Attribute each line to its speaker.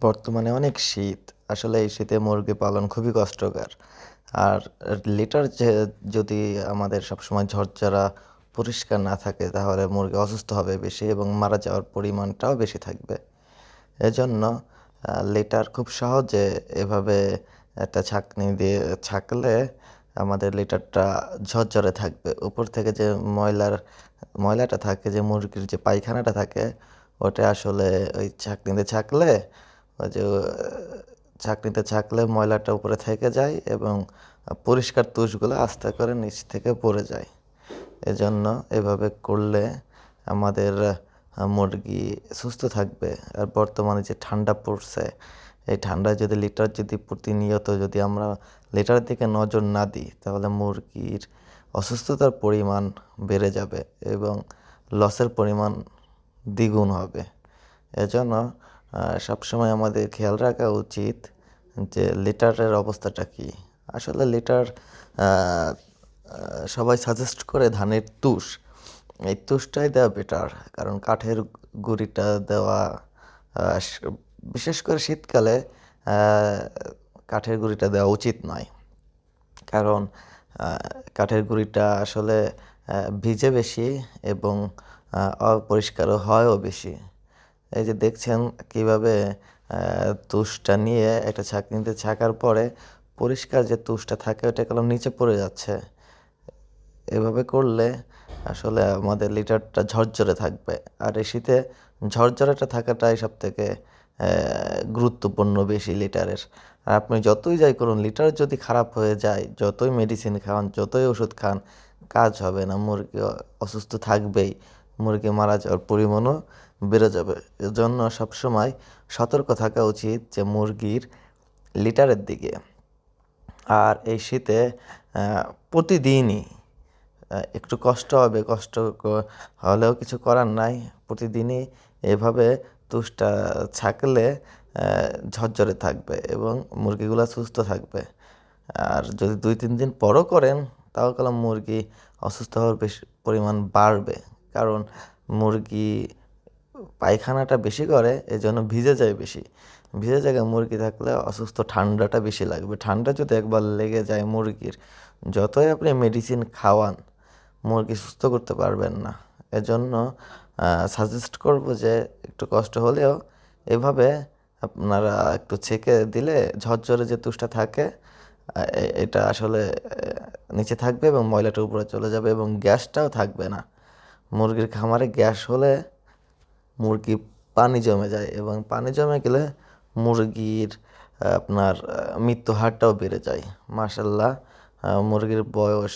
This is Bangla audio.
Speaker 1: বর্তমানে অনেক শীত। আসলে এই শীতে মুরগি পালন খুবই কষ্টকর। আর লিটার যদি আমাদের সবসময় ঝরঝরা পরিষ্কার না থাকে তাহলে মুরগি অসুস্থ হবে বেশি এবং মারা যাওয়ার পরিমাণটাও বেশি থাকবে। এজন্য লিটার খুব সহজে এভাবে একটা ছাঁকনি দিয়ে ছাঁকলে আমাদের লিটারটা ঝরঝরে থাকবে। উপর থেকে যে ময়লাটা থাকে, যে মুরগির যে পায়খানাটা থাকে, ওটা আসলে ওই ছাঁকনিতে ছাঁকলে ওই যে ছাঁকনিতে ছাঁকলে ময়লাটা উপরে থেকে যায় এবং পরিষ্কার তুষগুলো আস্তে করে নিচ থেকে পড়ে যায়। এজন্য এভাবে করলে আমাদের মুরগি সুস্থ থাকবে। আর বর্তমানে যে ঠান্ডা পড়ছে, এই ঠান্ডায় যদি প্রতিনিয়ত যদি আমরা লিটারের দিকে নজর না দিই তাহলে মুরগির অসুস্থতার পরিমাণ বেড়ে যাবে এবং লসের পরিমাণ দ্বিগুণ হবে। এজন্য সবসময় আমাদের খেয়াল রাখা উচিত যে লিটারের অবস্থাটা কী। আসলে লিটার সবাই সাজেস্ট করে ধানের তুষ, এই তুষটাই দেওয়া বেটার। কারণ কাঠের গুঁড়িটা দেওয়া বিশেষ করে শীতকালে কাঠের গুঁড়িটা দেওয়া উচিত নয়। কারণ কাঠের গুঁড়িটা আসলে ভিজে বেশি এবং অপরিষ্কারও হয়ও বেশি। এই যে দেখছেন কীভাবে তুষটা নিয়ে একটা ছাঁকনিতে ছাঁকার পরে পরিষ্কার যে তুষটা থাকে ওটা কলম নিচে পড়ে যাচ্ছে। এভাবে করলে আসলে আমাদের লিটারটা ঝরঝরে থাকবে। আর এই শীতে ঝরঝরেটা থাকাটাই সবথেকে গুরুত্বপূর্ণ বেশি লিটারের। আর আপনি যতই যাই করুন, লিটার যদি খারাপ হয়ে যায়, যতই মেডিসিন খান, যতই ওষুধ খান, কাজ হবে না। মুরগি অসুস্থ থাকবেই, মুরগি মারা যাওয়ার পরিমাণও বেড়ে যাবে। এজন্য সবসময় সতর্ক থাকা উচিত যে মুরগির লিটারের দিকে। আর এই শীতে প্রতিদিনই একটু কষ্ট হবে, হলেও কিছু করার নাই। প্রতিদিনই এভাবে তুষটা ছাঁকলে ঝরঝরে থাকবে এবং মুরগিগুলো সুস্থ থাকবে। আর যদি 2-3 দিন পরও করেন তাও কলম মুরগি অসুস্থ হওয়ার বেশি পরিমাণ বাড়বে। কারণ মুরগি পায়খানাটা বেশি করে, এজন্য ভিজে যায় বেশি। ভিজে জায়গায় মুরগি থাকলে অসুস্থ ঠান্ডাটা বেশি লাগবে। ঠান্ডা যদি একবার লেগে যায় মুরগির, যতই আপনি মেডিসিন খাওয়ান, মুরগি সুস্থ করতে পারবেন না। এজন্য সাজেস্ট করব যে একটু কষ্ট হলেও এভাবে আপনারা একটু ছেঁকে দিলে ঝরঝরে যে তুষটা থাকে এটা আসলে নিচে থাকবে এবং ময়লাটা উপরে চলে যাবে এবং গ্যাসটাও থাকবে না। মুরগির খামারে গ্যাস হলে মুরগি পানি জমে যায় এবং পানি জমে গেলে মুরগির আপনার মৃত্যু হারটাও বেড়ে যায়। মাশাআল্লাহ, মুরগির বয়স